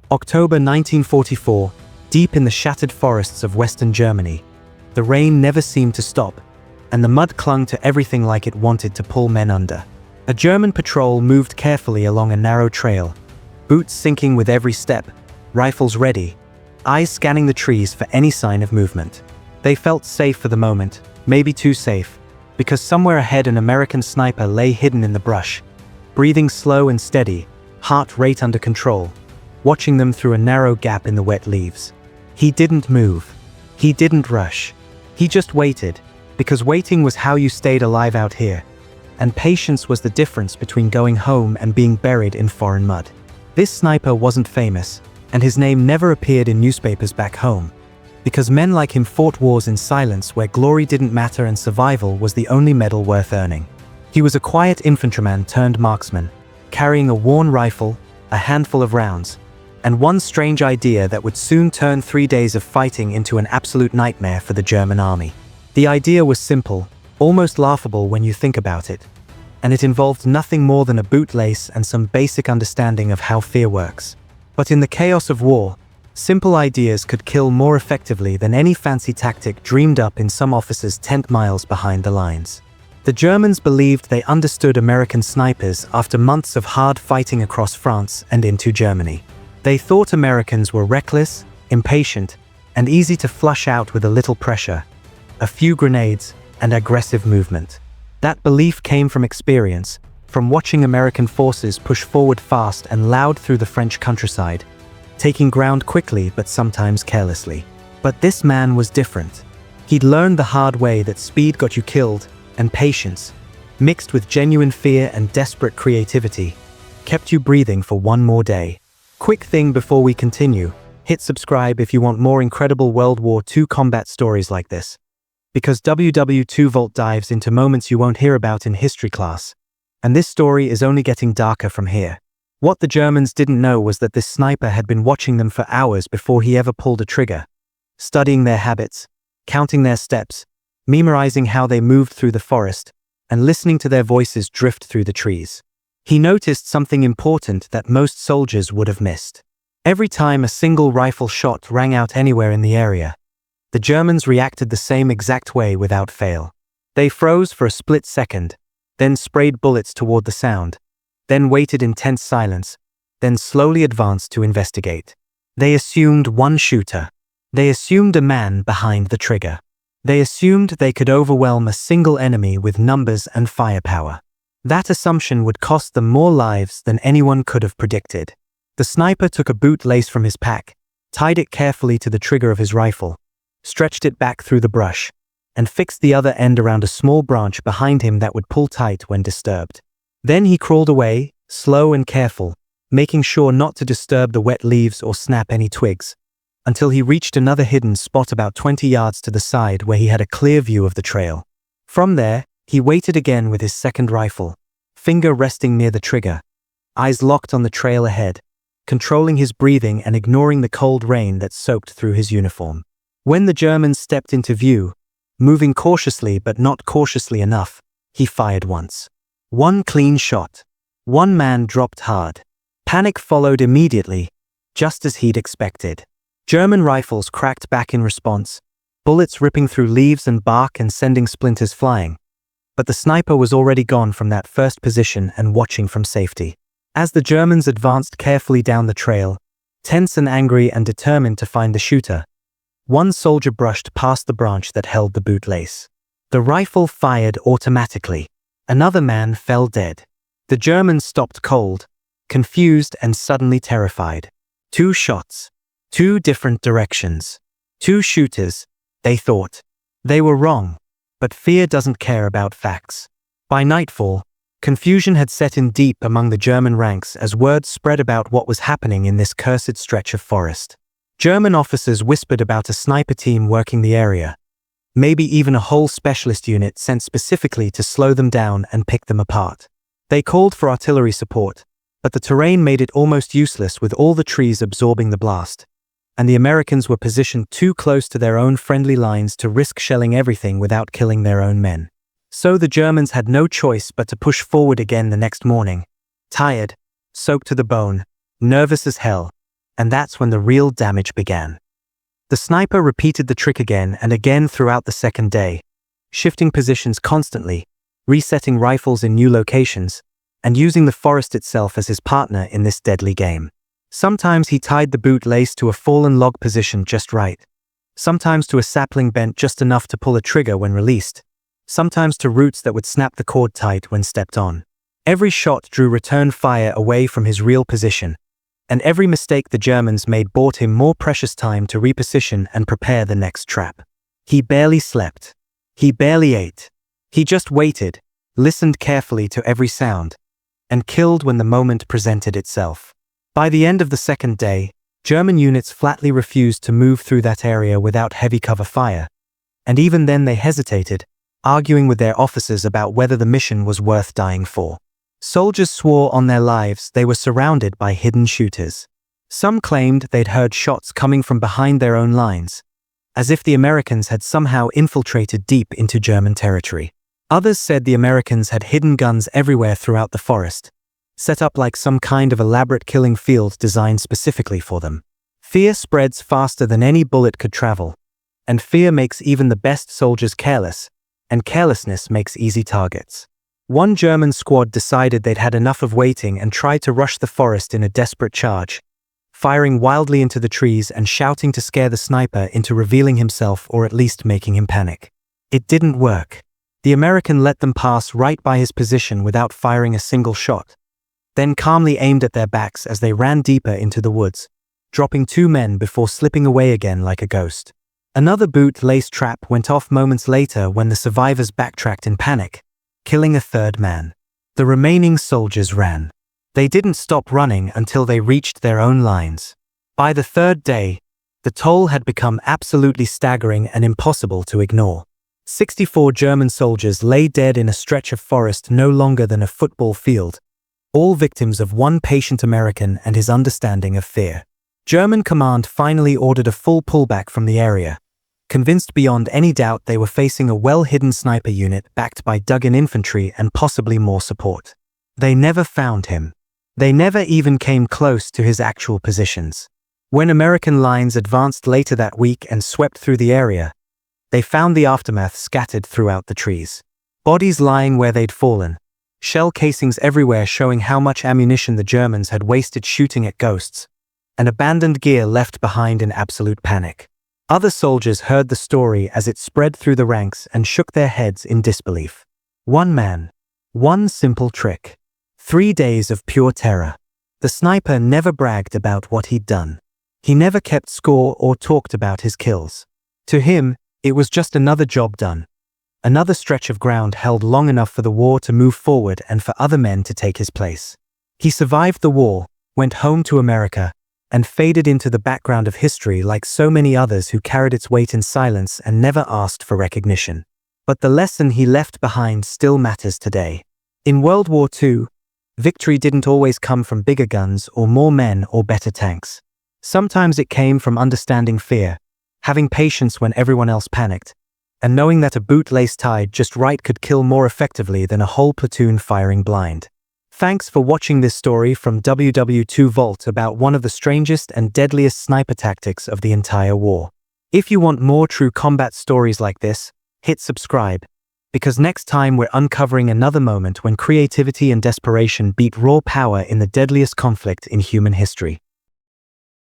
October 1944, deep in the shattered forests of Western Germany. The rain never seemed to stop, and the mud clung to everything like it wanted to pull men under. A German patrol moved carefully along a narrow trail, boots sinking with every step, rifles ready, eyes scanning the trees for any sign of movement. They felt safe for the moment, maybe too safe, because somewhere ahead an American sniper lay hidden in the brush, breathing slow and steady, heart rate under control, watching them through a narrow gap in the wet leaves. He didn't move. He didn't rush. He just waited, because waiting was how you stayed alive out here. And patience was the difference between going home and being buried in foreign mud. This sniper wasn't famous, and his name never appeared in newspapers back home, because men like him fought wars in silence where glory didn't matter and survival was the only medal worth earning. He was a quiet infantryman turned marksman, carrying a worn rifle, a handful of rounds, and one strange idea that would soon turn 3 days of fighting into an absolute nightmare for the German army. The idea was simple, almost laughable when you think about it, and it involved nothing more than a bootlace and some basic understanding of how fear works. But in the chaos of war, simple ideas could kill more effectively than any fancy tactic dreamed up in some officer's tent miles behind the lines. The Germans believed they understood American snipers after months of hard fighting across France and into Germany. They thought Americans were reckless, impatient, and easy to flush out with a little pressure, a few grenades, and aggressive movement. That belief came from experience, from watching American forces push forward fast and loud through the French countryside, taking ground quickly but sometimes carelessly. But this man was different. He'd learned the hard way that speed got you killed, and patience, mixed with genuine fear and desperate creativity, kept you breathing for one more day. Quick thing before we continue, hit subscribe if you want more incredible World War II combat stories like this. Because WW2 Vault dives into moments you won't hear about in history class, and this story is only getting darker from here. What the Germans didn't know was that this sniper had been watching them for hours before he ever pulled a trigger, studying their habits, counting their steps, memorizing how they moved through the forest, and listening to their voices drift through the trees. He noticed something important that most soldiers would have missed. Every time a single rifle shot rang out anywhere in the area, the Germans reacted the same exact way without fail. They froze for a split second, then sprayed bullets toward the sound, then waited in tense silence, then slowly advanced to investigate. They assumed one shooter. They assumed a man behind the trigger. They assumed they could overwhelm a single enemy with numbers and firepower. That assumption would cost them more lives than anyone could have predicted. The sniper took a bootlace from his pack, tied it carefully to the trigger of his rifle, stretched it back through the brush, and fixed the other end around a small branch behind him that would pull tight when disturbed. Then he crawled away, slow and careful, making sure not to disturb the wet leaves or snap any twigs, until he reached another hidden spot about 20 yards to the side where he had a clear view of the trail. From there, he waited again with his second rifle, finger resting near the trigger, eyes locked on the trail ahead, controlling his breathing and ignoring the cold rain that soaked through his uniform. When the Germans stepped into view, moving cautiously but not cautiously enough, he fired once. One clean shot. One man dropped hard. Panic followed immediately, just as he'd expected. German rifles cracked back in response, bullets ripping through leaves and bark and sending splinters flying. But the sniper was already gone from that first position and watching from safety. As the Germans advanced carefully down the trail, tense and angry and determined to find the shooter, one soldier brushed past the branch that held the bootlace. The rifle fired automatically. Another man fell dead. The Germans stopped cold, confused and suddenly terrified. 2 shots. 2 different directions. 2 shooters, they thought. They were wrong, but fear doesn't care about facts. By nightfall, confusion had set in deep among the German ranks as word spread about what was happening in this cursed stretch of forest. German officers whispered about a sniper team working the area, maybe even a whole specialist unit sent specifically to slow them down and pick them apart. They called for artillery support, but the terrain made it almost useless with all the trees absorbing the blast, and the Americans were positioned too close to their own friendly lines to risk shelling everything without killing their own men. So the Germans had no choice but to push forward again the next morning, tired, soaked to the bone, nervous as hell, and that's when the real damage began. The sniper repeated the trick again and again throughout the second day, shifting positions constantly, resetting rifles in new locations, and using the forest itself as his partner in this deadly game. Sometimes he tied the bootlace to a fallen log position just right, sometimes to a sapling bent just enough to pull a trigger when released, sometimes to roots that would snap the cord tight when stepped on. Every shot drew return fire away from his real position, and every mistake the Germans made bought him more precious time to reposition and prepare the next trap. He barely slept. He barely ate. He just waited, listened carefully to every sound, and killed when the moment presented itself. By the end of the second day, German units flatly refused to move through that area without heavy cover fire, and even then they hesitated, arguing with their officers about whether the mission was worth dying for. Soldiers swore on their lives they were surrounded by hidden shooters. Some claimed they'd heard shots coming from behind their own lines, as if the Americans had somehow infiltrated deep into German territory. Others said the Americans had hidden guns everywhere throughout the forest, set up like some kind of elaborate killing field designed specifically for them. Fear spreads faster than any bullet could travel, and fear makes even the best soldiers careless, and carelessness makes easy targets. One German squad decided they'd had enough of waiting and tried to rush the forest in a desperate charge, firing wildly into the trees and shouting to scare the sniper into revealing himself or at least making him panic. It didn't work. The American let them pass right by his position without firing a single shot, then calmly aimed at their backs as they ran deeper into the woods, dropping 2 men before slipping away again like a ghost. Another boot-lace trap went off moments later when the survivors backtracked in panic, killing a 3rd man. The remaining soldiers ran. They didn't stop running until they reached their own lines. By the 3rd day, the toll had become absolutely staggering and impossible to ignore. 64 German soldiers lay dead in a stretch of forest no longer than a football field, all victims of one patient American and his understanding of fear. German command finally ordered a full pullback from the area, convinced beyond any doubt they were facing a well-hidden sniper unit backed by dug-in infantry and possibly more support. They never found him. They never even came close to his actual positions. When American lines advanced later that week and swept through the area, they found the aftermath scattered throughout the trees. Bodies lying where they'd fallen, shell casings everywhere showing how much ammunition the Germans had wasted shooting at ghosts, and abandoned gear left behind in absolute panic. Other soldiers heard the story as it spread through the ranks and shook their heads in disbelief. One man. One simple trick. 3 days of pure terror. The sniper never bragged about what he'd done. He never kept score or talked about his kills. To him, it was just another job done. Another stretch of ground held long enough for the war to move forward and for other men to take his place. He survived the war, went home to America, and faded into the background of history like so many others who carried its weight in silence and never asked for recognition. But the lesson he left behind still matters today. In World War II, victory didn't always come from bigger guns or more men or better tanks. Sometimes it came from understanding fear, having patience when everyone else panicked, and knowing that a bootlace tied just right could kill more effectively than a whole platoon firing blind. Thanks for watching this story from WW2 Vault about one of the strangest and deadliest sniper tactics of the entire war. If you want more true combat stories like this, hit subscribe, because next time we're uncovering another moment when creativity and desperation beat raw power in the deadliest conflict in human history.